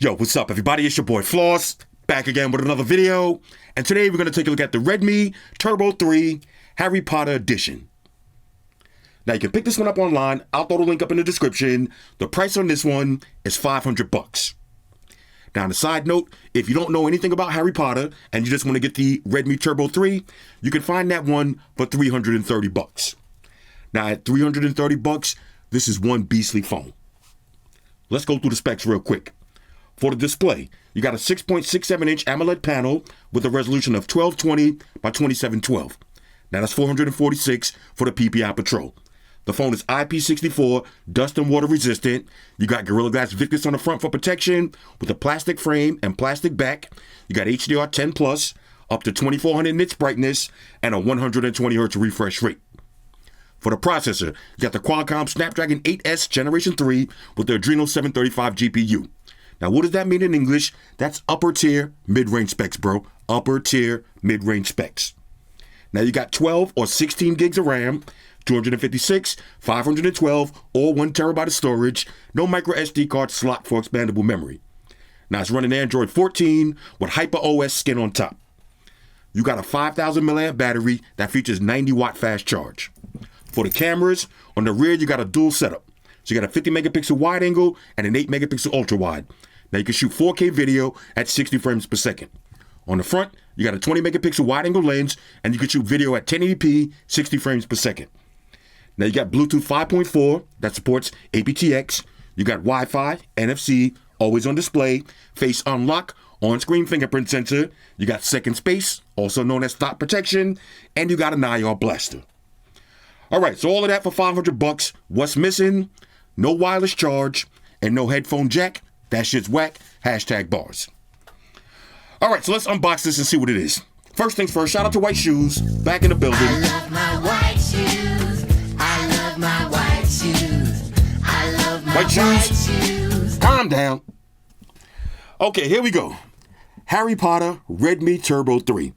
Yo, what's up, everybody? It's your boy Floss, back again with another video. And today we're going to take a look at the Redmi Turbo 3 Harry Potter edition. Now, you can pick this one up online. I'll throw the link up in the description. The price on this one is $500. Now, on a side note, if you don't know anything about Harry Potter and you just want to get the Redmi Turbo 3, you can find that one for $330. Now, at $330, this is one beastly phone. Let's go through the specs real quick. For the display, you got a 6.67-inch AMOLED panel with a resolution of 1220 by 2712. Now that's 446 for the PPI Patrol. The phone is IP64, dust and water resistant. You got Gorilla Glass Victus on the front for protection with a plastic frame and plastic back. You got HDR10 Plus, up to 2400 nits brightness, and a 120 Hz refresh rate. For the processor, you got the Qualcomm Snapdragon 8S Generation 3 with the Adreno 735 GPU. Now, what does that mean in English? That's upper tier, mid-range specs, bro. Upper tier, mid-range specs. Now, you got 12 or 16 gigs of RAM, 256, 512, or 1 terabyte of storage. No micro SD card slot for expandable memory. Now, it's running Android 14 with HyperOS skin on top. You got a 5,000 milliamp battery that features 90-watt fast charge. For the cameras, on the rear, you got a dual setup. So you got a 50 megapixel wide angle and an 8 megapixel ultra wide. Now you can shoot 4K video at 60 frames per second. On the front, you got a 20 megapixel wide angle lens and you can shoot video at 1080p, 60 frames per second. Now you got Bluetooth 5.4 that supports aptX. You got Wi-Fi, NFC, always on display, face unlock, on-screen fingerprint sensor. You got second space, also known as thought protection, and you got an IR blaster. All right, so all of that for $500. What's missing? No wireless charge and no headphone jack. That shit's whack. Hashtag bars. All right, so let's unbox this and see what it is. First things first, shout out to White Shoes, back in the building. I love my white shoes. I love my white shoes. I love my white shoes. Calm down. Okay, here we go. Harry Potter Redmi Turbo 3.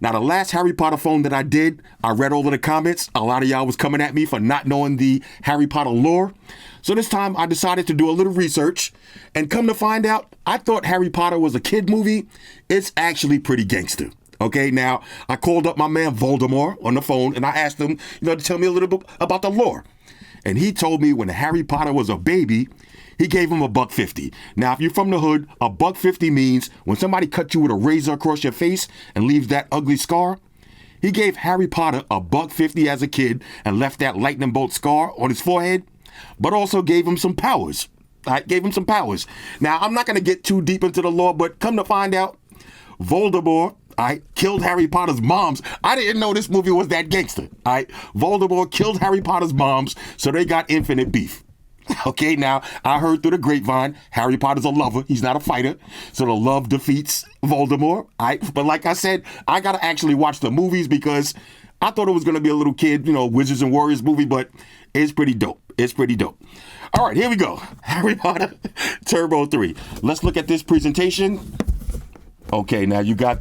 Now, the last Harry Potter phone that I did, I read all of the comments. A lot of y'all was coming at me for not knowing the Harry Potter lore. So this time, I decided to do a little research. And come to find out, I thought Harry Potter was a kid movie. It's actually pretty gangster. Okay, now, I called up my man Voldemort on the phone, and I asked him, to tell me a little bit about the lore. And he told me when Harry Potter was a baby, he gave him $1.50. Now, if you're from the hood, $1.50 means when somebody cuts you with a razor across your face and leaves that ugly scar. He gave Harry Potter $1.50 as a kid and left that lightning bolt scar on his forehead, but also gave him some powers. I gave him some powers. Now, I'm not going to get too deep into the lore, but come to find out, Voldemort, killed Harry Potter's moms. I didn't know this movie was that gangster. Voldemort killed Harry Potter's moms, so they got infinite beef. Okay, now, I heard through the grapevine, Harry Potter's a lover. He's not a fighter. So the love defeats Voldemort. But like I said, I got to actually watch the movies because I thought it was going to be a little kid, Wizards and Warriors movie, but it's pretty dope. It's pretty dope. All right, here we go. Harry Potter Turbo 3. Let's look at this presentation. Okay, now you got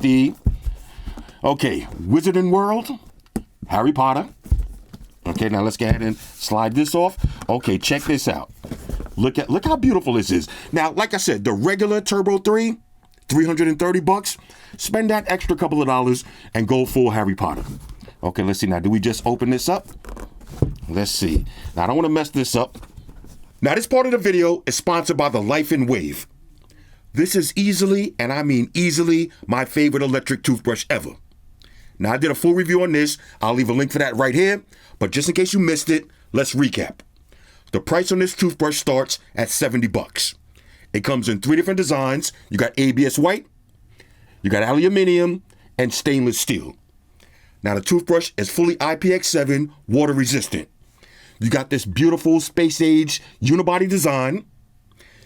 Wizarding World, Harry Potter. Okay, now let's go ahead and slide this off. Okay, check this out. Look how beautiful this is. Now, like I said, the regular Turbo 3, $330. Spend that extra couple of dollars and go full Harry Potter. Okay, let's see. Now, do we just open this up? Let's see. Now, I don't want to mess this up. Now, this part of the video is sponsored by the Laifen Wave. This is easily, and I mean easily, my favorite electric toothbrush ever. Now, I did a full review on this. I'll leave a link for that right here. But just in case you missed it, let's recap. The price on this toothbrush starts at $70. It comes in 3 different designs. You got ABS white, you got aluminum, and stainless steel. Now, the toothbrush is fully IPX7 water resistant. You got this beautiful space age unibody design.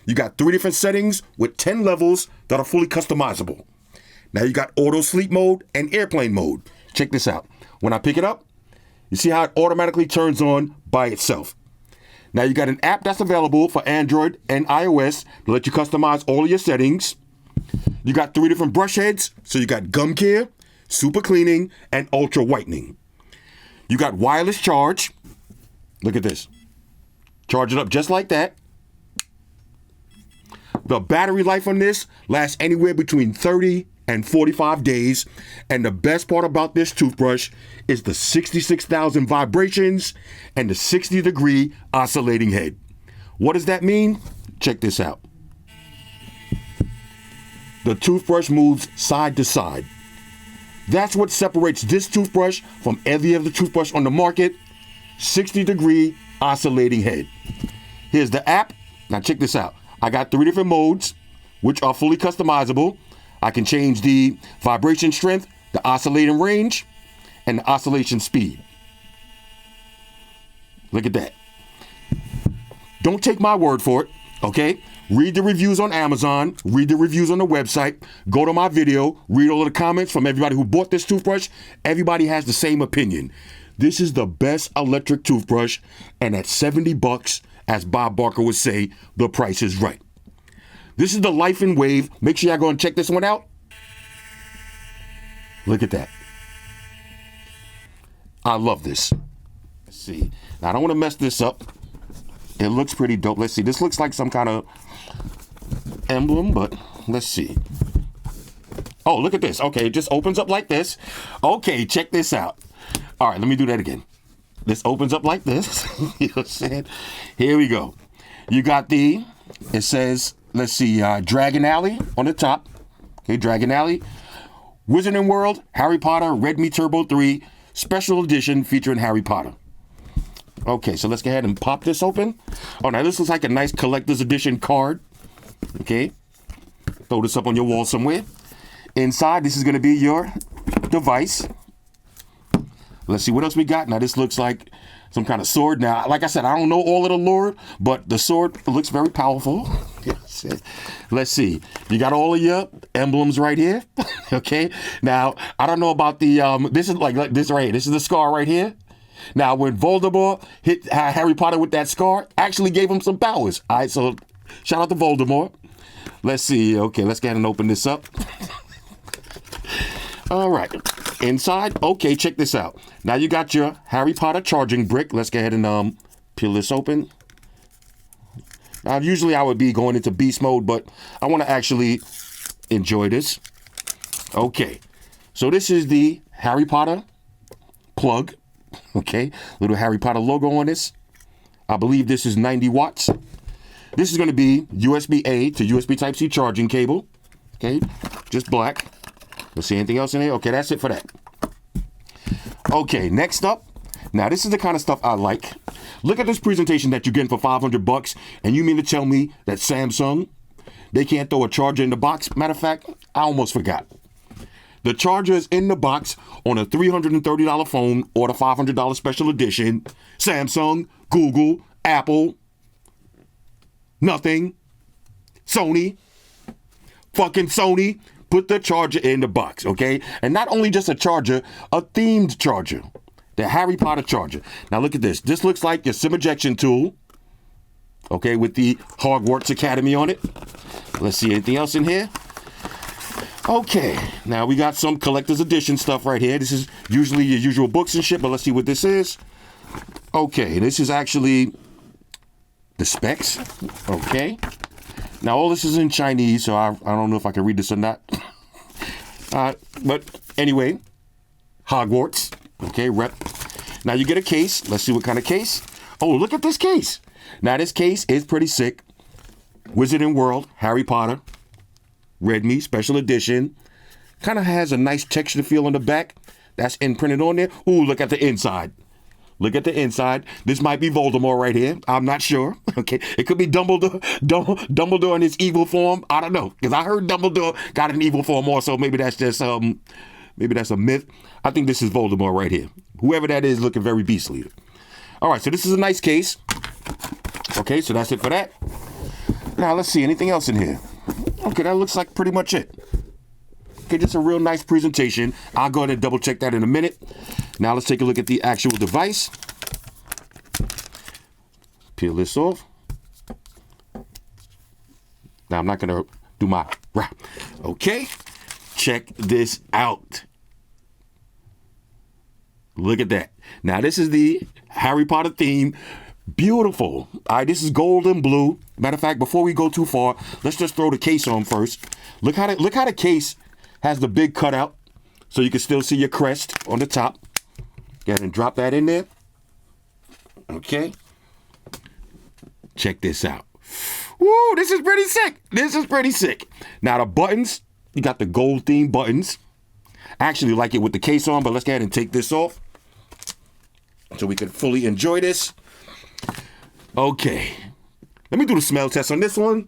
You got 3 different settings with 10 levels that are fully customizable. Now you got auto sleep mode and airplane mode. Check this out. When I pick it up, you see how it automatically turns on by itself. Now you got an app that's available for Android and iOS to let you customize all of your settings. You got 3 different brush heads. So you got gum care, super cleaning, and ultra whitening. You got wireless charge. Look at this. Charge it up just like that. The battery life on this lasts anywhere between 30 and 45 days. And the best part about this toothbrush is the 66,000 vibrations and the 60-degree oscillating head. What does that mean? Check this out. The toothbrush moves side to side. That's what separates this toothbrush from every other toothbrush on the market. 60-degree oscillating head. Here's the app. Now check this out. I got 3 different modes, which are fully customizable. I can change the vibration strength, the oscillating range, and the oscillation speed. Look at that. Don't take my word for it, okay? Read the reviews on Amazon, read the reviews on the website, go to my video, read all of the comments from everybody who bought this toothbrush. Everybody has the same opinion. This is the best electric toothbrush, and at $70, as Bob Barker would say, the price is right. This is the Laifen Wave. Make sure y'all go and check this one out. Look at that. I love this. Let's see. Now, I don't want to mess this up. It looks pretty dope. Let's see. This looks like some kind of emblem, but let's see. Oh, look at this. Okay, it just opens up like this. Okay, check this out. All right, let me do that again. This opens up like this. You know what I'm saying? Here we go. You got it says, let's see, Dragon Alley on the top. Okay, Dragon Alley. Wizarding World, Harry Potter, Redmi Turbo 3, special edition featuring Harry Potter. Okay, so let's go ahead and pop this open. Oh, now this looks like a nice collector's edition card. Okay. Throw this up on your wall somewhere. Inside, this is going to be your device. Let's see what else we got. Now, this looks like some kind of sword. Now, like I said, I don't know all of the lore, but the sword looks very powerful. Let's see. You got all of your emblems right here. Okay. Now, I don't know about the, this is like this right here. This is the scar right here. Now, when Voldemort hit Harry Potter with that scar, actually gave him some powers. All right, so shout out to Voldemort. Let's see. Okay, let's go ahead and open this up. All right. Inside, okay, check this out. Now you got your Harry Potter charging brick. Let's go ahead and peel this open. Now, usually I would be going into beast mode, but I want to actually enjoy this. Okay, so this is the Harry Potter plug. Okay, little Harry Potter logo on this. I believe this is 90 watts. This is going to be USB-A to USB Type-C charging cable. Okay, just black. Let's see anything else in here. Okay, that's it for that. Okay, next up. Now, this is the kind of stuff I like. Look at this presentation that you're getting for $500, and you mean to tell me that Samsung, they can't throw a charger in the box? Matter of fact, I almost forgot. The charger is in the box on a $330 phone or the $500 special edition. Samsung, Google, Apple, nothing. Sony, fucking Sony, put the charger in the box, okay? And not only just a charger, a themed charger. The Harry Potter charger. Now look at this. This looks like your SIM ejection tool, okay, with the Hogwarts Academy on it. Let's see anything else in here. Okay, now we got some collector's edition stuff right here. This is usually your usual books and shit, but let's see what this is. Okay, this is actually the specs. Okay. Now all this is in Chinese, so I don't know if I can read this or not. But anyway, Hogwarts. Okay, rep. Now you get a case. Let's see what kind of case. Oh, look at this case. Now this case is pretty sick. Wizarding World, Harry Potter. Redmi special edition. Kind of has a nice texture feel on the back. That's imprinted on there. Ooh, look at the inside. Look at the inside. This might be Voldemort right here. I'm not sure. Okay, it could be Dumbledore in his evil form. I don't know, because I heard Dumbledore got an evil form also. Maybe that's just maybe that's a myth. I think this is Voldemort right here. Whoever that is, looking very beastly. All right, so this is a nice case. Okay, so that's it for that. Now let's see anything else in here. Okay, that looks like pretty much it. Okay, just a real nice presentation. I'll go ahead and double check that in a minute. Now let's take a look at the actual device. Peel this off. Now I'm not gonna do my wrap. Okay, check this out. Look at that. Now this is the Harry Potter theme Beautiful. All right, this is gold and blue. Matter of fact, before we go too far, let's just throw the case on first. Look how the case has the big cutout, so you can still see your crest on the top. Go ahead and drop that in there. Okay. Check this out. Woo, this is pretty sick. This is pretty sick. Now the buttons, you got the gold theme buttons. I actually like it with the case on, but let's go ahead and take this off so we can fully enjoy this. Okay. Let me do the smell test on this one.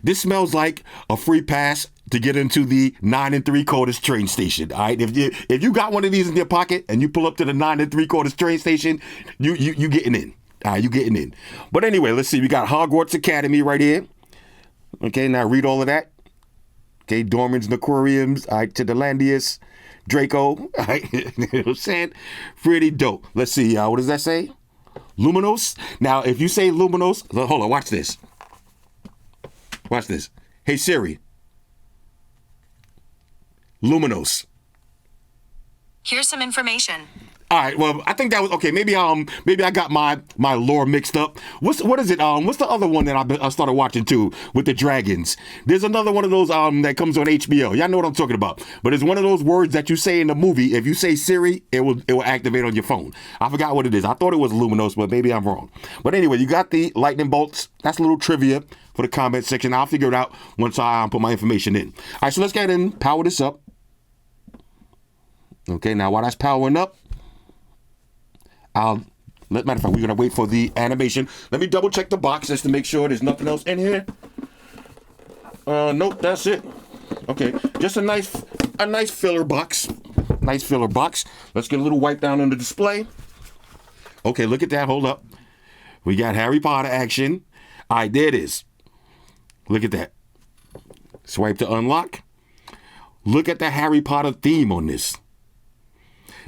This smells like a free pass to get into the 9 3/4 train station. All right, if you got one of these in your pocket and you pull up to the 9 3/4 train station, you getting in. All right, you getting in. But anyway, let's see. We got Hogwarts Academy right here. Okay, now read all of that. Okay, Dormans and Aquariums. All right, to the Landius, Draco. All right, you know what I'm saying? Pretty dope. Let's see. What does that say? Luminos. Now, if you say Luminos, hold on. Watch this. Watch this. Hey Siri. Luminos. Here's some information. All right. Well, I think that was okay. Maybe I got my lore mixed up. What is it? What's the other one that I started watching too with the dragons? There's another one of those that comes on HBO. Y'all know what I'm talking about. But it's one of those words that you say in the movie. If you say Siri, it will activate on your phone. I forgot what it is. I thought it was Luminos, but maybe I'm wrong. But anyway, you got the lightning bolts. That's a little trivia for the comment section. I'll figure it out once I put my information in. All right. So let's go ahead and power this up. Okay. Now while that's powering up, matter of fact, we're gonna wait for the animation. Let me double check the box just to make sure there's nothing else in here. Nope, that's it. Okay, just a nice filler box. Nice filler box. Let's get a little wipe down on the display. Okay, look at that. Hold up. We got Harry Potter action. All right, there it is. Look at that. Swipe to unlock. Look at the Harry Potter theme on this.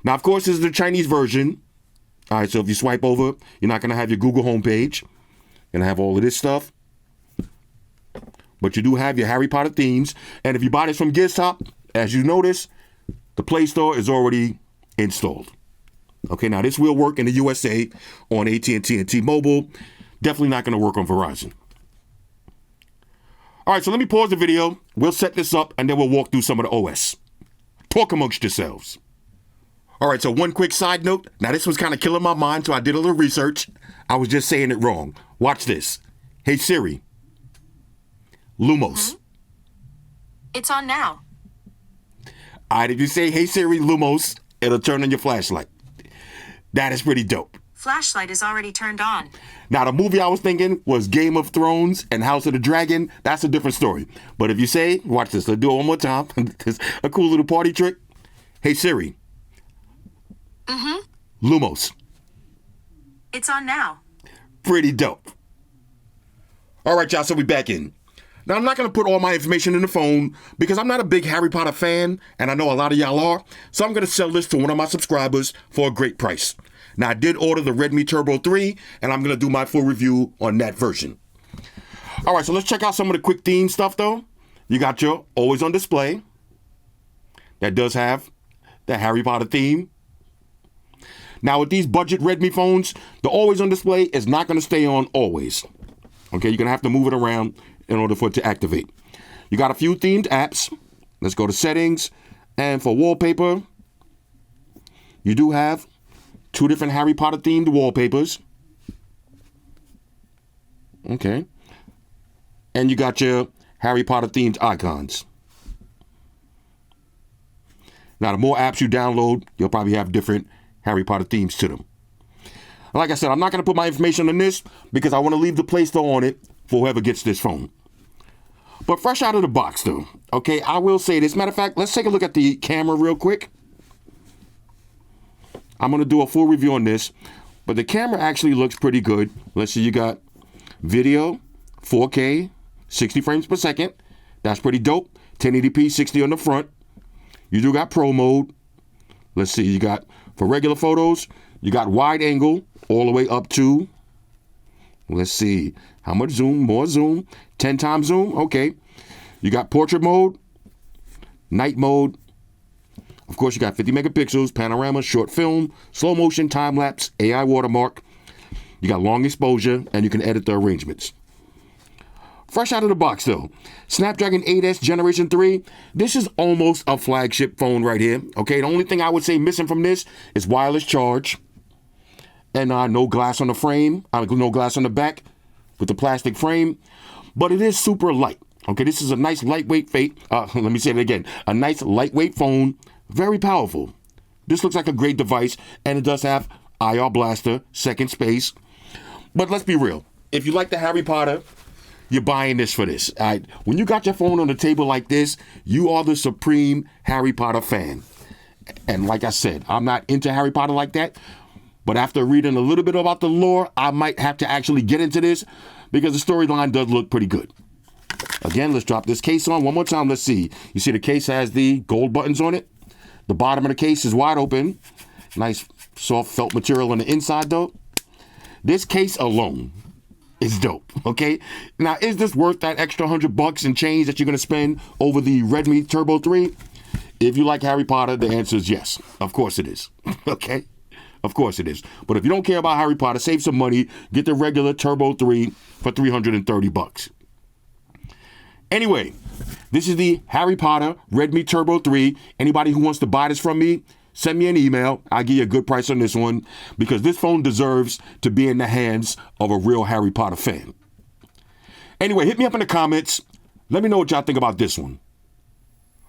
Now, of course, this is the Chinese version. All right, so if you swipe over, you're not going to have your Google homepage. You're going to have all of this stuff. But you do have your Harry Potter themes. And if you buy this from GizTop, as you notice, the Play Store is already installed. Okay, now this will work in the USA on AT&T and T-Mobile. Definitely not going to work on Verizon. All right, so let me pause the video. We'll set this up, and then we'll walk through some of the OS. Talk amongst yourselves. All right, so one quick side note. Now, this was kind of killing my mind, so I did a little research. I was just saying it wrong. Watch this. Hey, Siri. Lumos. It's on now. All right, if you say, hey, Siri, Lumos, it'll turn on your flashlight. That is pretty dope. Flashlight is already turned on. Now, the movie I was thinking was Game of Thrones and House of the Dragon. That's a different story. But if you say, watch this, let's do it one more time. It's a cool little party trick. Hey, Siri. Lumos. It's on now. Pretty dope. All right, y'all, so we back in. Now, I'm not going to put all my information in the phone because I'm not a big Harry Potter fan, and I know a lot of y'all are, so I'm going to sell this to one of my subscribers for a great price. Now, I did order the Redmi Turbo 3, and I'm going to do my full review on that version. All right, so let's check out some of the quick theme stuff, though. You got your always on display. That does have the Harry Potter theme. Now, with these budget Redmi phones, the always on display is not going to stay on always. Okay, you're going to have to move it around in order for it to activate. You got a few themed apps. Let's go to settings. And for wallpaper, you do have 2 different Harry Potter themed wallpapers. Okay. And you got your Harry Potter themed icons. Now, the more apps you download, you'll probably have different Harry Potter themes to them. Like I said, I'm not going to put my information on this because I want to leave the Play Store on it for whoever gets this phone. But fresh out of the box, though, okay, I will say this. Matter of fact, let's take a look at the camera real quick. I'm going to do a full review on this, but the camera actually looks pretty good. Let's see, you got video, 4K, 60 frames per second. That's pretty dope. 1080p, 60 on the front. You do got Pro mode. Let's see, you got, for regular photos, you got wide angle all the way up to, let's see, how much zoom, more zoom, 10 times zoom, okay. You got portrait mode, night mode, Of course, you got 50 megapixels, panorama, short film, slow motion, time lapse, AI watermark. You got long exposure, and you can edit the arrangements. Fresh out of the box, though, Snapdragon 8S Generation 3. This is almost a flagship phone right here. Okay, the only thing I would say missing from this is wireless charge, and no glass on the frame, no glass on the back with the plastic frame. But it is super light. Okay, this is a nice lightweight let me say it again. A nice lightweight phone, very powerful. This looks like a great device, and it does have IR blaster, second space. But let's be real. If you like the Harry Potter, you're buying this for this. All right? When you got your phone on the table like this, you are the supreme Harry Potter fan. And like I said, I'm not into Harry Potter like that. But after reading a little bit about the lore, I might have to actually get into this because the storyline does look pretty good. Again, let's drop this case on one more time. Let's see. You see the case has the gold buttons on it. The bottom of the case is wide open. Nice soft felt material on the inside, though. This case alone is dope, okay? Now, is this worth that extra $100 and change that you're going to spend over the Redmi Turbo 3? If you like Harry Potter, the answer is yes. Of course it is, okay? Of course it is. But if you don't care about Harry Potter, save some money. Get the regular Turbo 3 for $330. Anyway, this is the Harry Potter Redmi Turbo 3. Anybody who wants to buy this from me, send me an email. I'll give you a good price on this one because this phone deserves to be in the hands of a real Harry Potter fan. Anyway, hit me up in the comments. Let me know what y'all think about this one.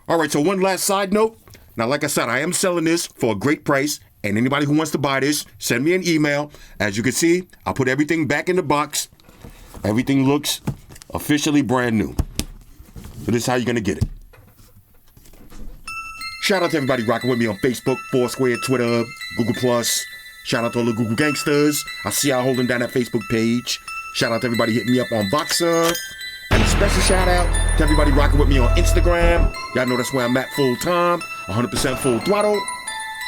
All right, so one last side note. Now, like I said, I am selling this for a great price. And anybody who wants to buy this, send me an email. As you can see, I'll put everything back in the box. Everything looks officially brand new. So this is how you're going to get it. Shout out to everybody rocking with me on Facebook, Foursquare, Twitter, Google+. Shout out to all the Google gangsters. I see y'all holding down that Facebook page. Shout out to everybody hitting me up on Voxer. And a special shout out to everybody rocking with me on Instagram. Y'all know that's where I'm at full time, 100% full throttle.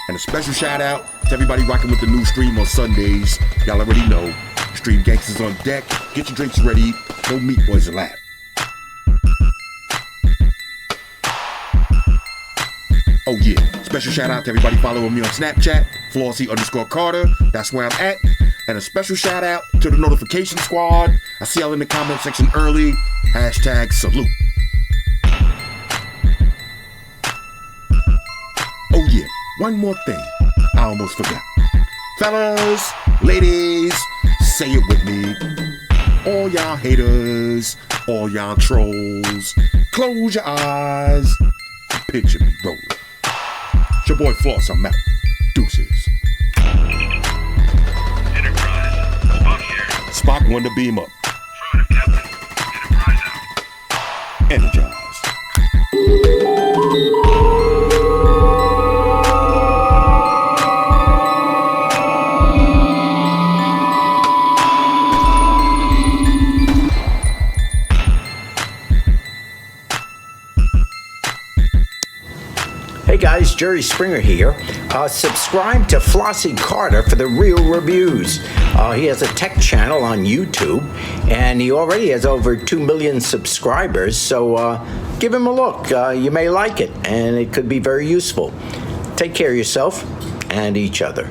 And a special shout out to everybody rocking with the new stream on Sundays. Y'all already know. Stream gangsters on deck. Get your drinks ready. No meat boys allowed. Oh yeah, special shout out to everybody following me on Snapchat, Flossy_Carter, that's where I'm at. And a special shout out to the notification squad. I see y'all in the comment section early. Hashtag salute. Oh yeah, one more thing, I almost forgot. Fellas, ladies, say it with me. All y'all haters, all y'all trolls, close your eyes, picture me rolling. It's your boy Floss, I'm out. Deuces. Enterprise, Spock here. Spock wanted to beam up. Affirmative, Captain. Enterprise out. Energize. Hey guys, Jerry Springer here. Subscribe to Flossy Carter for the real reviews. He has a tech channel on YouTube, and he already has over 2 million subscribers, so give him a look. You may like it, and it could be very useful. Take care of yourself and each other.